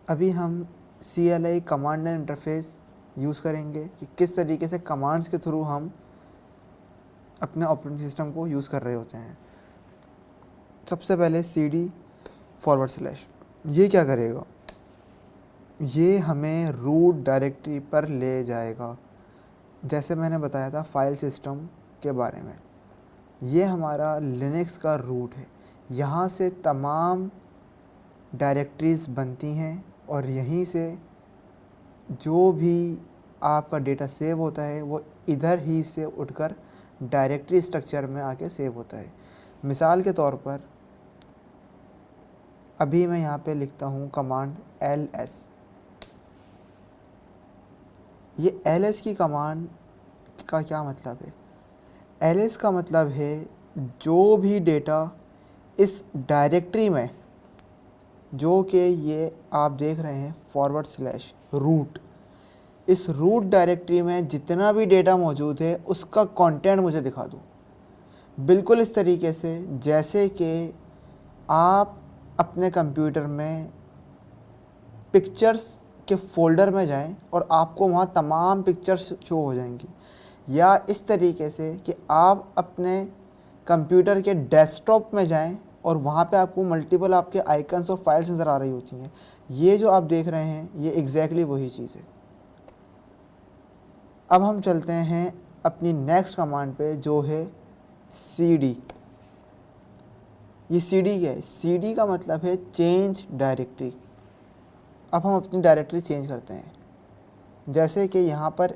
अभी हम CLI command and interface use करेंगे कि किस तरीके से कमांड्स के थ्रू हम अपने ऑपरेटिंग सिस्टम को यूज़ कर रहे होते हैं। सबसे पहले CD// ये क्या करेगा, ये हमें रूट डायरेक्टरी पर ले जाएगा। जैसे मैंने बताया था फाइल सिस्टम के बारे में, ये हमारा लिनक्स का रूट है। यहाँ से तमाम डायरेक्टरीज़ बनती हैं और यहीं से जो भी आपका डेटा सेव होता है वो इधर ही से उठकर डायरेक्टरी स्ट्रक्चर में आके सेव होता है। मिसाल के तौर पर अभी मैं यहाँ पे लिखता हूँ कमांड ls। ये ls की कमांड का क्या मतलब है? ls का मतलब है जो भी डेटा इस डायरेक्टरी में, जो कि ये आप देख रहे हैं /रूट, इस रूट डायरेक्टरी में जितना भी डेटा मौजूद है उसका कंटेंट मुझे दिखा दो। बिल्कुल इस तरीके से जैसे कि आप अपने कंप्यूटर में पिक्चर्स के फ़ोल्डर में जाएं और आपको वहाँ तमाम पिक्चर्स शो हो जाएंगी, या इस तरीके से कि आप अपने कंप्यूटर के डेस्कटॉप में जाएं और वहाँ पे आपको मल्टीपल आपके आइकन्स और फाइल्स नज़र आ रही होती हैं। ये जो आप देख रहे हैं ये एग्जैक्टली वही चीज़ है। अब हम चलते हैं अपनी नेक्स्ट कमांड पे जो है cd। ये cd क्या है? cd का मतलब है चेंज डायरेक्टरी। अब हम अपनी डायरेक्टरी चेंज करते हैं। जैसे कि यहाँ पर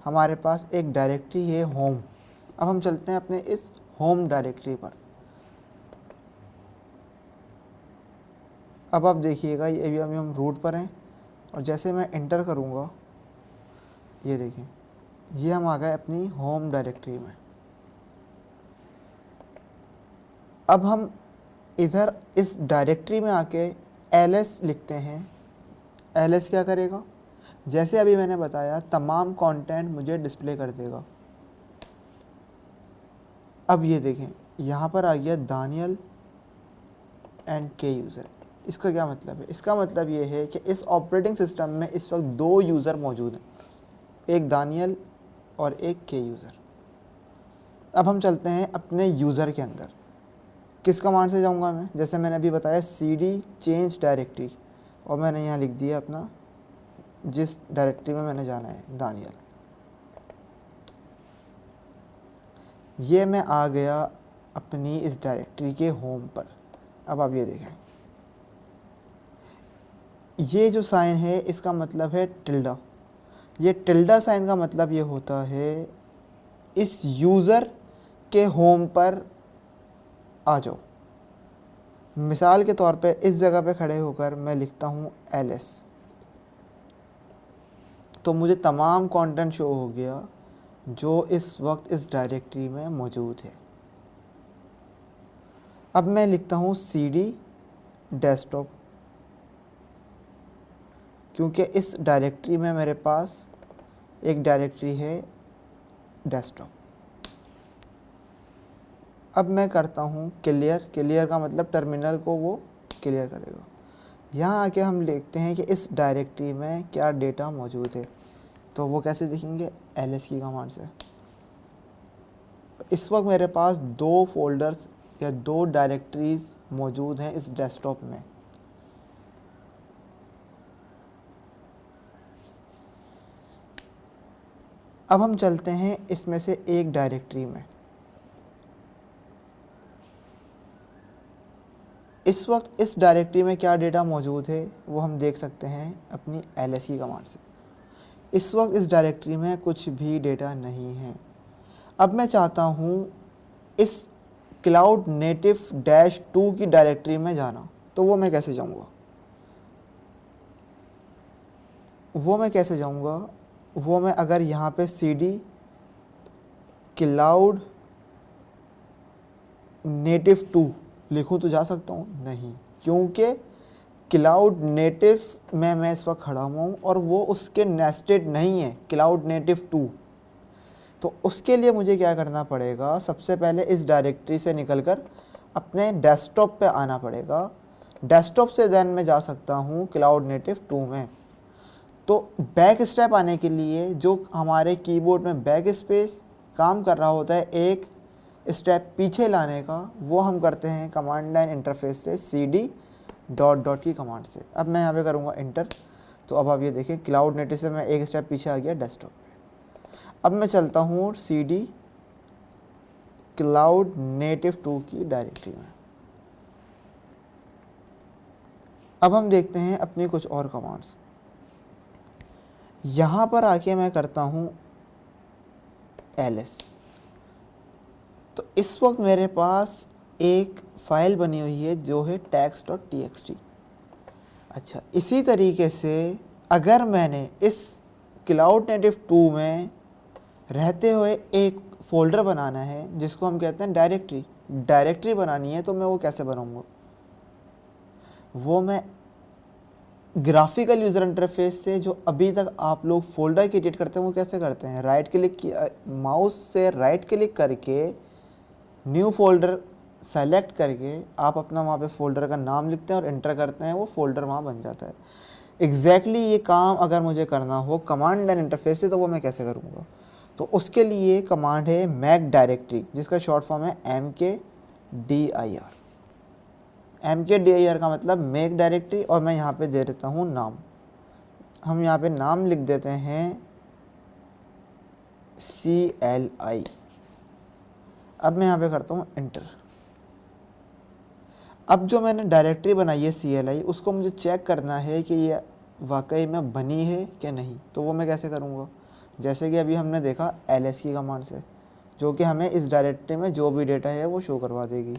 हमारे पास एक डायरेक्टरी है होम। अब हम चलते हैं अपने इस होम डायरेक्टरी पर। अब आप देखिएगा ये अभी हम रूट पर हैं और जैसे मैं इंटर करूँगा ये देखें, ये हम आ गए अपनी होम डायरेक्टरी में। अब हम इधर इस डायरेक्टरी में आके ls लिखते हैं। ls क्या करेगा? जैसे अभी मैंने बताया तमाम कंटेंट मुझे डिस्प्ले कर देगा। अब ये देखें यहाँ पर आ गया दानियल एंड के यूज़र। इसका क्या मतलब है? इसका मतलब ये है कि इस ऑपरेटिंग सिस्टम में इस वक्त 2 यूज़र मौजूद हैं, एक दानियल और एक के यूज़र। अब हम चलते हैं अपने यूज़र के अंदर। किस कमांड से जाऊंगा मैं? जैसे मैंने अभी बताया cd चेंज डायरेक्टरी, और मैंने यहाँ लिख दिया अपना जिस डायरेक्टरी में मैंने जाना है दानियल। ये मैं आ गया अपनी इस डायरेक्टरी के होम पर। अब आप ये देखें, ये जो साइन है इसका मतलब है टिल्डा। ये टिल्डा साइन का मतलब ये होता है इस यूज़र के होम पर आ जाओ। मिसाल के तौर पे इस जगह पे खड़े होकर मैं लिखता हूँ ls, तो मुझे तमाम कंटेंट शो हो गया जो इस वक्त इस डायरेक्टरी में मौजूद है। अब मैं लिखता हूँ cd डेस्कटॉप, क्योंकि इस डायरेक्टरी में मेरे पास एक डायरेक्टरी है डेस्कटॉप। अब मैं करता हूँ क्लियर। क्लियर का मतलब टर्मिनल को वो क्लियर करेगा। यहाँ आके हम देखते हैं कि इस डायरेक्टरी में क्या डेटा मौजूद है, तो वो कैसे देखेंगे? ls की कमांड से। इस वक्त मेरे पास 2 फोल्डर्स या 2 डायरेक्टरीज़ मौजूद हैं इस डेस्कटॉप में। अब हम चलते हैं इसमें से एक डायरेक्टरी में। इस वक्त इस डायरेक्टरी में क्या डेटा मौजूद है वो हम देख सकते हैं अपनी ls की कमांड से। इस वक्त इस डायरेक्टरी में कुछ भी डेटा नहीं है। अब मैं चाहता हूँ इस क्लाउड नेटिव -2 की डायरेक्टरी में जाना, तो वो मैं कैसे जाऊँगा? वो मैं अगर यहाँ पे cd क्लाउड नेटिव 2 लिखूँ तो जा सकता हूँ? नहीं, क्योंकि क्लाउड नेटिव में मैं इस वक्त खड़ा हुआ हूँ और वो उसके नेस्टेड नहीं है क्लाउड नेटिव 2। तो उसके लिए मुझे क्या करना पड़ेगा? सबसे पहले इस डायरेक्टरी से निकलकर अपने डेस्कटॉप पे आना पड़ेगा। डेस्कटॉप से देन मैं जा सकता हूँ क्लाउड नेटिव 2 में। तो बैक स्टेप आने के लिए जो हमारे कीबोर्ड में बैक स्पेस काम कर रहा होता है, एक स्टेप पीछे लाने का, वो हम करते हैं कमांड लाइन इंटरफेस से cd डॉट डॉट की कमांड से। अब मैं यहाँ पे करूँगा इंटर, तो अब आप ये देखें क्लाउड नेटिव से मैं एक स्टेप पीछे आ गया डेस्कटॉप पे। अब मैं चलता हूँ cd क्लाउड नेटिव 2 की डायरेक्टरी में। अब हम देखते हैं अपनी कुछ और कमांड्स। यहाँ पर आके मैं करता हूँ ls। तो इस वक्त मेरे पास एक फ़ाइल बनी हुई है जो है tags.txt। अच्छा, इसी तरीके से अगर मैंने इस क्लाउड नेटिव 2 में रहते हुए एक फ़ोल्डर बनाना है जिसको हम कहते हैं डायरेक्टरी बनानी है, तो मैं वो कैसे बनाऊँगा? वो मैं ग्राफिकल यूज़र इंटरफेस से, जो अभी तक आप लोग फ़ोल्डर क्रिएट करते हैं वो कैसे करते हैं, राइट क्लिक की माउस से राइट क्लिक करके न्यू फोल्डर सेलेक्ट करके आप अपना वहाँ पे फ़ोल्डर का नाम लिखते हैं और एंटर करते हैं, वो फ़ोल्डर वहाँ बन जाता है। एग्जैक्टली ये काम अगर मुझे करना हो कमांड लाइन इंटरफेस से, तो वो मैं कैसे करूँगा? तो उसके लिए कमांड है मैक डायरेक्टरी, जिसका शॉर्ट फॉर्म है mkdir। mkdir का मतलब मेक डायरेक्टरी, और मैं यहाँ पे दे देता हूँ नाम। हम यहाँ पे नाम लिख देते हैं CLI। अब मैं यहाँ पे करता हूँ इंटर। अब जो मैंने डायरेक्टरी बनाई है CLI, उसको मुझे चेक करना है कि ये वाकई में बनी है कि नहीं। तो वो मैं कैसे करूँगा? जैसे कि अभी हमने देखा ls की कमांड से, जो कि हमें इस डायरेक्टरी में जो भी डेटा है वो शो करवा देगी।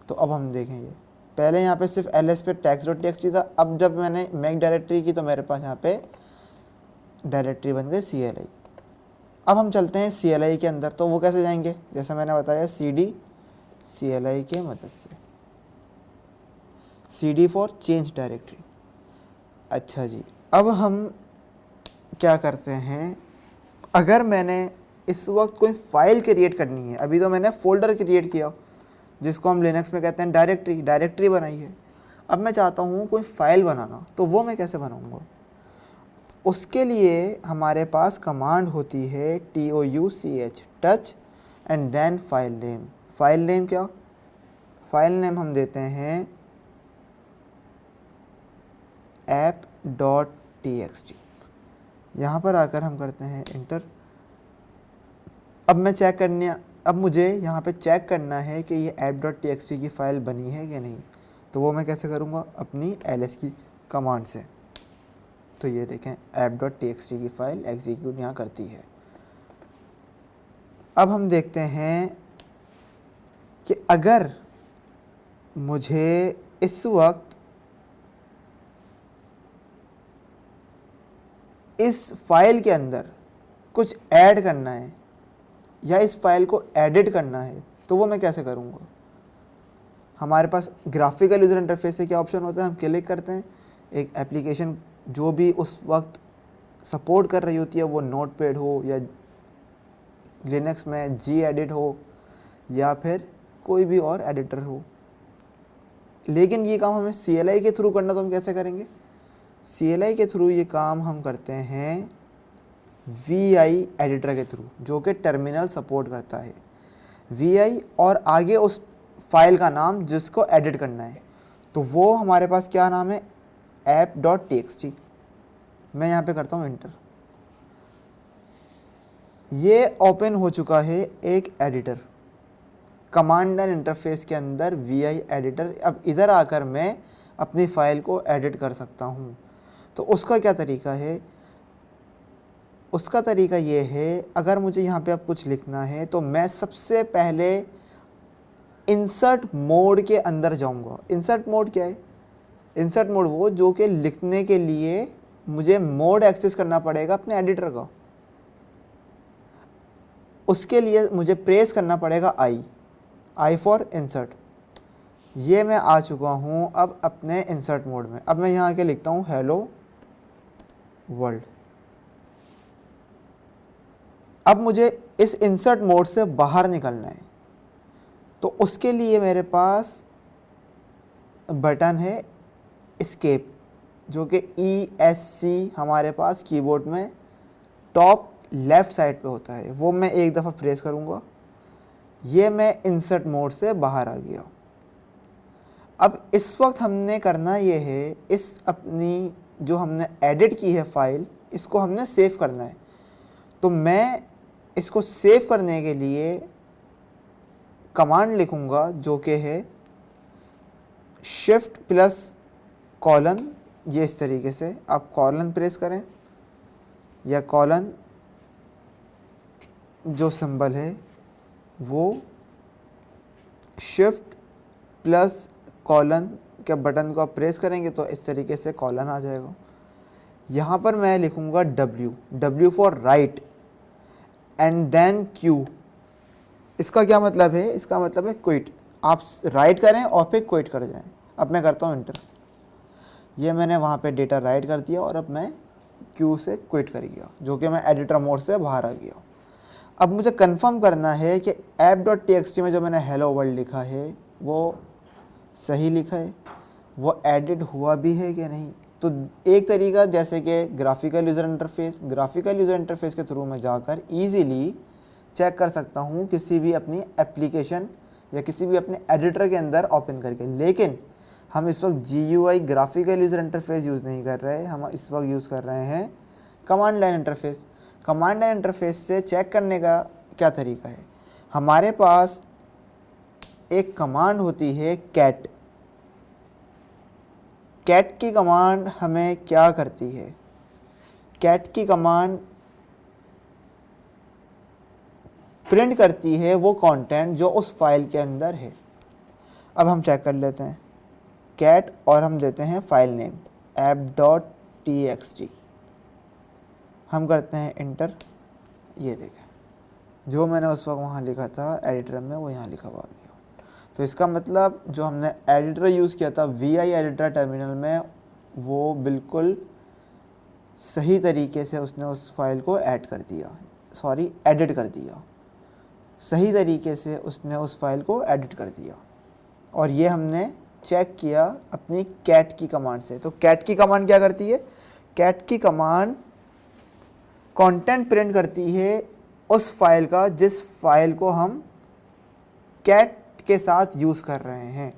तो अब हम देखेंगे, पहले यहाँ पे सिर्फ ls पे tags.txt था। अब जब मैंने मैक डायरेक्टरी की तो मेरे पास यहाँ पे डायरेक्टरी बन गई CLI। अब हम चलते हैं CLI के अंदर, तो वो कैसे जाएंगे? जैसे मैंने बताया cd CLI के मदद से, cd फॉर चेंज डायरेक्टरी। अच्छा जी, अब हम क्या करते हैं, अगर मैंने इस वक्त कोई फ़ाइल क्रिएट करनी है, अभी तो मैंने फ़ोल्डर क्रिएट किया जिसको हम लिनक्स में कहते हैं डायरेक्टरी बनाई है। अब मैं चाहता हूँ कोई फ़ाइल बनाना, तो वो मैं कैसे बनाऊँगा? उसके लिए हमारे पास कमांड होती है touch touch and then file name. File name क्या? फाइल नेम हम देते हैं app.txt। यहाँ पर आकर हम करते हैं इंटर। अब मुझे यहाँ पे चेक करना है कि ये app.txt की फ़ाइल बनी है या नहीं। तो वो मैं कैसे करूँगा? अपनी ls की कमांड से। तो ये देखें app.txt की फ़ाइल एग्जीक्यूट यहाँ करती है। अब हम देखते हैं कि अगर मुझे इस वक्त इस फाइल के अंदर कुछ ऐड करना है या इस फाइल को एडिट करना है, तो वो मैं कैसे करूँगा? हमारे पास ग्राफिकल यूज़र इंटरफेस से क्या ऑप्शन होता है, हम क्लिक करते हैं, एक एप्लीकेशन जो भी उस वक्त सपोर्ट कर रही होती है, वो नोटपैड हो या लिनक्स में gedit हो या फिर कोई भी और एडिटर हो। लेकिन ये काम हमें CLI के थ्रू करना, तो हम कैसे करेंगे? CLI के थ्रू ये काम हम करते हैं VI एडिटर के थ्रू, जो कि टर्मिनल सपोर्ट करता है। VI और आगे उस फाइल का नाम जिसको एडिट करना है, तो वो हमारे पास क्या नाम है? app.txt। मैं यहाँ पे करता हूँ इंटर। ये ओपन हो चुका है एक एडिटर कमांड लाइन इंटरफेस के अंदर, VI एडिटर। अब इधर आकर मैं अपनी फ़ाइल को एडिट कर सकता हूँ। तो उसका क्या तरीका है? उसका तरीका ये है, अगर मुझे यहाँ पे अब कुछ लिखना है तो मैं सबसे पहले इंसर्ट मोड के अंदर जाऊँगा। इंसर्ट मोड क्या है? इंसर्ट मोड वो जो कि लिखने के लिए मुझे मोड एक्सेस करना पड़ेगा अपने एडिटर का। उसके लिए मुझे प्रेस करना पड़ेगा I फॉर इंसर्ट। ये मैं आ चुका हूँ अब अपने इंसर्ट मोड में। अब मैं यहाँ आके लिखता हूँ हेलो वर्ल्ड। अब मुझे इस इंसर्ट मोड से बाहर निकलना है, तो उसके लिए मेरे पास बटन है एस्केप, जो कि ESC हमारे पास कीबोर्ड में टॉप लेफ़्ट साइड पे होता है, वो मैं एक दफ़ा प्रेस करूँगा, ये मैं इंसर्ट मोड से बाहर आ गया। अब इस वक्त हमने करना ये है, इस अपनी जो हमने एडिट की है फाइल, इसको हमने सेव करना है। तो मैं इसको सेव करने के लिए कमांड लिखूँगा जो कि है शिफ्ट प्लस कॉलन, ये इस तरीके से आप कॉलन प्रेस करें या कॉलन जो सिंबल है वो शिफ्ट प्लस कॉलन के बटन को आप प्रेस करेंगे तो इस तरीके से कॉलन आ जाएगा। यहाँ पर मैं लिखूँगा W for write and then Q। इसका क्या मतलब है? इसका मतलब है क्विट। आप राइट करें और फिर क्विट कर जाएं। अब मैं करता हूँ इंटर, ये मैंने वहाँ पे डेटा राइट कर दिया और अब मैं Q से क्विट कर गया, जो कि मैं एडिटर मोड से बाहर आ गया। अब मुझे कंफर्म करना है कि app.txt में जो मैंने हेलो वर्ल्ड लिखा है वो सही लिखा है, वो एडिट हुआ भी है कि नहीं। तो एक तरीका जैसे कि ग्राफिकल यूज़र इंटरफेस के थ्रू मैं जाकर ईज़िली चेक कर सकता हूँ किसी भी अपनी एप्लीकेशन या किसी भी अपने एडिटर के अंदर ओपन करके। लेकिन हम इस वक्त GUI graphical user interface use नहीं कर रहे, हम इस वक्त यूज़ कर रहे हैं command line interface. Command line interface से चेक करने का क्या तरीका है? हमारे पास एक कमांड होती है कैट। कैट की कमांड हमें क्या करती है? कैट की कमांड प्रिंट करती है वो कंटेंट जो उस फाइल के अंदर है। अब हम चेक कर लेते हैं कैट और हम देते हैं फाइल नेम app.txt। हम करते हैं इंटर, ये देखें जो मैंने उस वक्त वहाँ लिखा था एडिटर में वो यहाँ लिखा हुआ गया। तो इसका मतलब जो हमने एडिटर यूज़ किया था VI एडिटर टर्मिनल में, वो बिल्कुल सही तरीके से उसने उस फाइल को एडिट कर दिया। सही तरीके से उसने उस फाइल को एडिट कर दिया और ये हमने चेक किया अपनी कैट की कमांड से। तो कैट की कमांड क्या करती है? कैट की कमांड कंटेंट प्रिंट करती है उस फाइल का जिस फाइल को हम कैट के साथ यूज़ कर रहे हैं।